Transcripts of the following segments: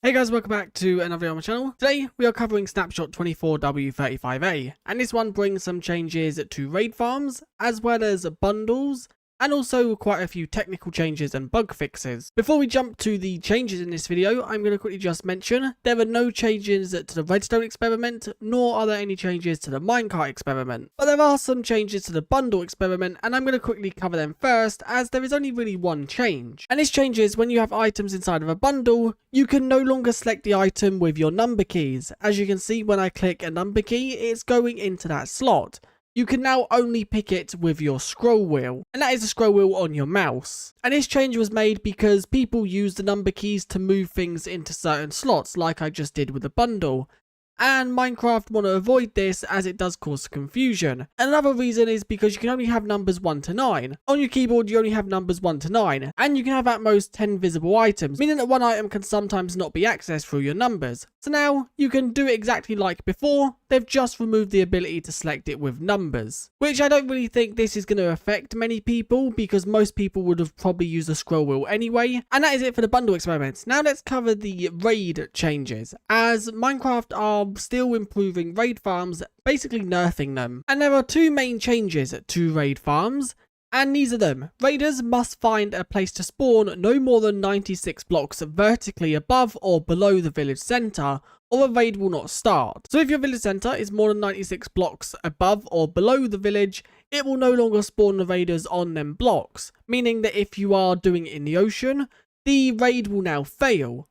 Hey guys, welcome back to another video on my channel. Today we are covering Snapshot 24W35A, and this one brings some changes to raid farms, as well as bundles, and also quite a few technical changes and bug fixes. Before we jump to the changes in this video, I'm going to quickly just mention there are no changes to the redstone experiment, nor are there any changes to the minecart experiment. But there are some changes to the bundle experiment, and I'm going to quickly cover them first, as there is only really one change. And this change is when you have items inside of a bundle, you can no longer select the item with your number keys. As you can see, when I click a number key, it's going into that slot. You can now only pick it with your scroll wheel, and that is the scroll wheel on your mouse. And this change was made because people use the number keys to move things into certain slots, like I just did with the bundle. And Minecraft want to avoid this as it does cause confusion. Another reason is because you can only have numbers 1 to 9. On your keyboard you only have numbers 1 to 9, and you can have at most 10 visible items, meaning that one item can sometimes not be accessed through your numbers. So now you can do it exactly like before, they've just removed the ability to select it with numbers. Which I don't really think this is going to affect many people, because most people would have probably used the scroll wheel anyway. And that is it for the bundle experiments. Now let's cover the raid changes, as Minecraft are still improving raid farms, basically nerfing them. And there are two main changes to raid farms, and these are them. Raiders must find a place to spawn no more than 96 blocks vertically above or below the village centre, or a raid will not start. So if your village centre is more than 96 blocks above or below the village, it will no longer spawn the raiders on them blocks, meaning that if you are doing it in the ocean, the raid will now fail.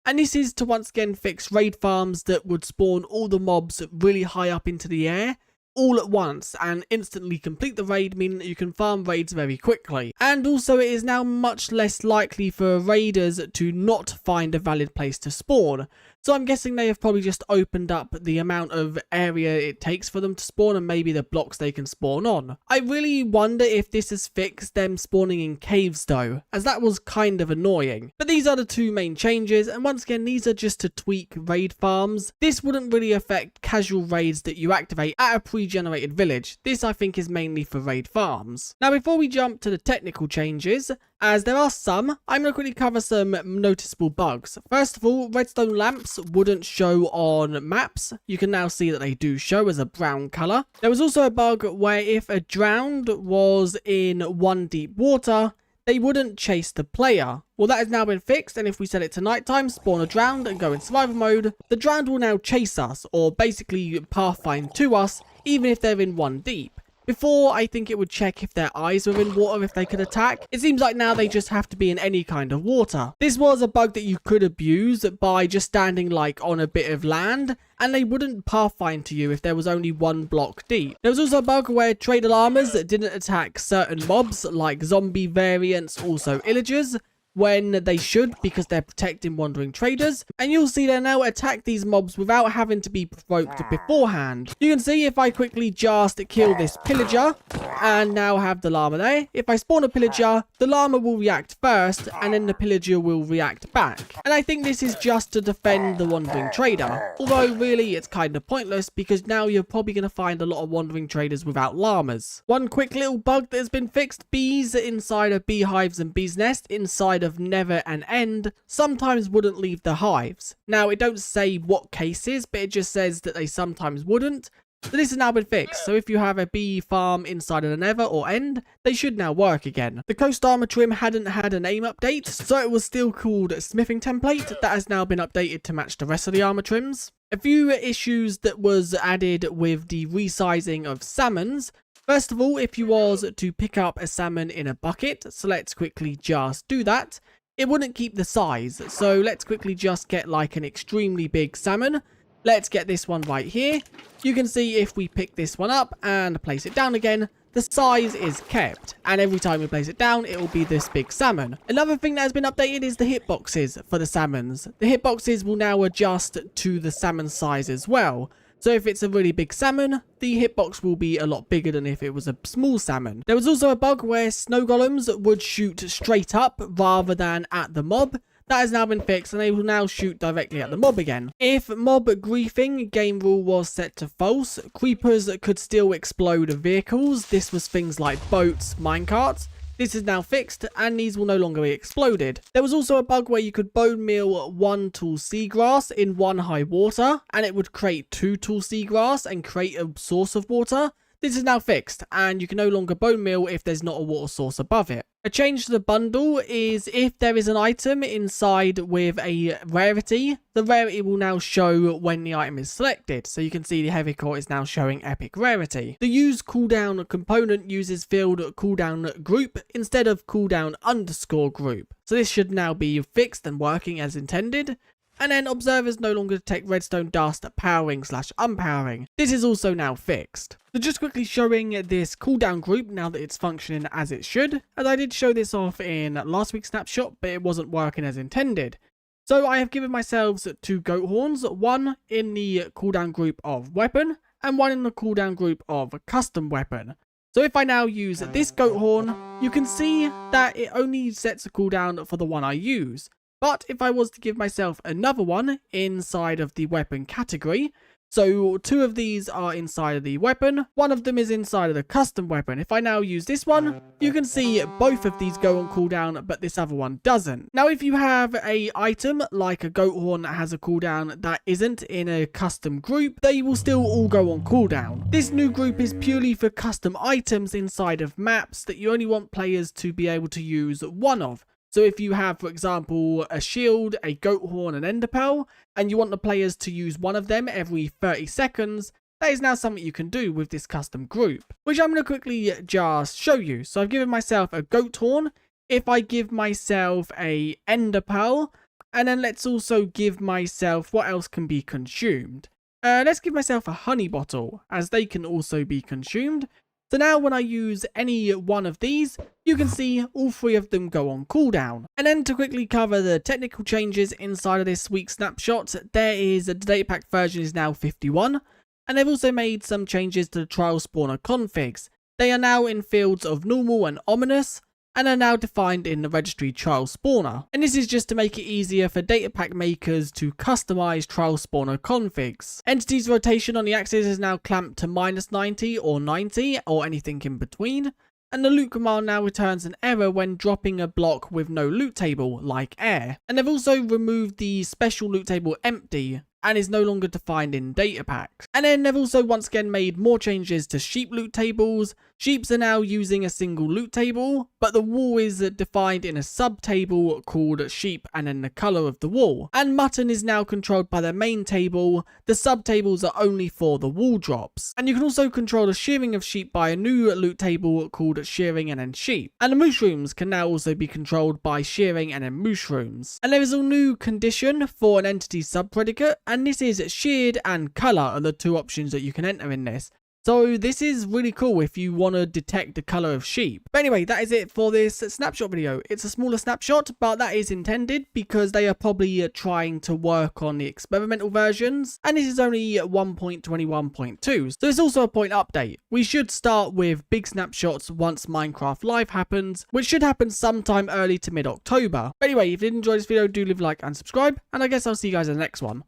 And this is to once again fix raid farms that would spawn all the mobs really high up into the air all at once and instantly complete the raid, meaning that you can farm raids very quickly. And also it is now much less likely for raiders to not find a valid place to spawn. So I'm guessing they have probably just opened up the amount of area it takes for them to spawn, and maybe the blocks they can spawn on. I really wonder if this has fixed them spawning in caves though, as that was kind of annoying. But these are the two main changes, and once again these are just to tweak raid farms. This wouldn't really affect casual raids that you activate at a pre-generated village. This I think is mainly for raid farms. Now before we jump to the technical changes, as there are some, I'm going to quickly cover some noticeable bugs. First of all, redstone lamps wouldn't show on maps. You can now see that they do show as a brown colour. There was also a bug where if a drowned was in 1 deep water, they wouldn't chase the player. Well, that has now been fixed, and if we set it to nighttime, spawn a drowned and go in survival mode, the drowned will now chase us, or basically pathfind to us, even if they're in 1 deep. Before, I think it would check if their eyes were in water if they could attack. It seems like now they just have to be in any kind of water. This was a bug that you could abuse by just standing like on a bit of land, and they wouldn't pathfind to you if there was only 1 block deep. There was also a bug where trade alarmers didn't attack certain mobs like zombie variants, also illagers, when they should, because they're protecting wandering traders, and you'll see they now attack these mobs without having to be provoked beforehand. You can see if I quickly just kill this pillager and now have the llama there, if I spawn a pillager, the llama will react first and then the pillager will react back. And I think this is just to defend the wandering trader, although really it's kind of pointless because now you're probably going to find a lot of wandering traders without llamas. One quick little bug that has been fixed: bees inside of beehives and bees nest inside of Nether and End sometimes wouldn't leave the hives. Now it don't say what cases, but it just says that they sometimes wouldn't. So this has now been fixed, so if you have a bee farm inside of the Nether or End, they should now work again. The coast armor trim hadn't had a name update, so it was still called smithing template. That has now been updated to match the rest of the armor trims. A few issues that was added with the resizing of salmons. First of all, if you was to pick up a salmon in a bucket, so let's quickly just do that, it wouldn't keep the size. So let's quickly just get like an extremely big salmon. Let's get this one right here. You can see if we pick this one up and place it down again, the size is kept, and every time we place it down, it will be this big salmon. Another thing that has been updated is the hitboxes for the salmons. The hitboxes will now adjust to the salmon size as well. So if it's a really big salmon, the hitbox will be a lot bigger than if it was a small salmon. There was also a bug where snow golems would shoot straight up rather than at the mob. That has now been fixed, and they will now shoot directly at the mob again. If mob griefing game rule was set to false, creepers could still explode vehicles. This was things like boats, minecarts. This is now fixed and these will no longer be exploded. There was also a bug where you could bone meal 1 tall seagrass in 1 high water and it would create 2 tall seagrass and create a source of water. This is now fixed and you can no longer bone meal if there's not a water source above it. A change to the bundle is if there is an item inside with a rarity, the rarity will now show when the item is selected. So you can see the heavy core is now showing epic rarity. The use cooldown component uses field cooldown group instead of cooldown underscore group. So this should now be fixed and working as intended. And then observers no longer detect redstone dust powering / unpowering. This is also now fixed. So just quickly showing this cooldown group now that it's functioning as it should. And I did show this off in last week's snapshot, but it wasn't working as intended. So I have given myself 2 goat horns, one in the cooldown group of weapon and one in the cooldown group of custom weapon. So if I now use this goat horn, you can see that it only sets a cooldown for the one I use. But if I was to give myself another one inside of the weapon category, so 2 of these are inside of the weapon, one of them is inside of the custom weapon. If I now use this one, you can see both of these go on cooldown, but this other one doesn't. Now, if you have a item like a goat horn that has a cooldown that isn't in a custom group, they will still all go on cooldown. This new group is purely for custom items inside of maps that you only want players to be able to use one of. So if you have, for example, a shield, a goat horn, and ender pearl, and you want the players to use one of them every 30 seconds, that is now something you can do with this custom group, which I'm going to quickly just show you. So I've given myself a goat horn. If I give myself a ender pearl, and then let's also give myself what else can be consumed. Let's give myself a honey bottle, as they can also be consumed. So now when I use any one of these, you can see all 3 of them go on cooldown. And then to quickly cover the technical changes inside of this week's snapshot, there is the data pack version is now 51. And they've also made some changes to the trial spawner configs. They are now in fields of normal and ominous, and are now defined in the registry trial spawner. And this is just to make it easier for data pack makers to customize trial spawner configs. Entities rotation on the axis is now clamped to -90 or 90 or anything in between. And the loot command now returns an error when dropping a block with no loot table, like air. And they've also removed the special loot table empty, and is no longer defined in data packs. And then they've also once again made more changes to sheep loot tables. Sheeps are now using a single loot table, but the wall is defined in a sub-table called sheep and then the colour of the wall. And mutton is now controlled by their main table. The sub-tables are only for the wall drops. And you can also control the shearing of sheep by a new loot table called shearing and then sheep. And the mushrooms can now also be controlled by shearing and then mushrooms. And there is a new condition for an entity sub-predicate, and this is sheared and colour are the 2 options that you can enter in this. So this is really cool if you want to detect the colour of sheep. But anyway, that is it for this snapshot video. It's a smaller snapshot, but that is intended because they are probably trying to work on the experimental versions. And this is only 1.21.2, so it's also a point update. We should start with big snapshots once Minecraft Live happens, which should happen sometime early to mid-October. But anyway, if you did enjoy this video, do leave a like and subscribe, and I guess I'll see you guys in the next one.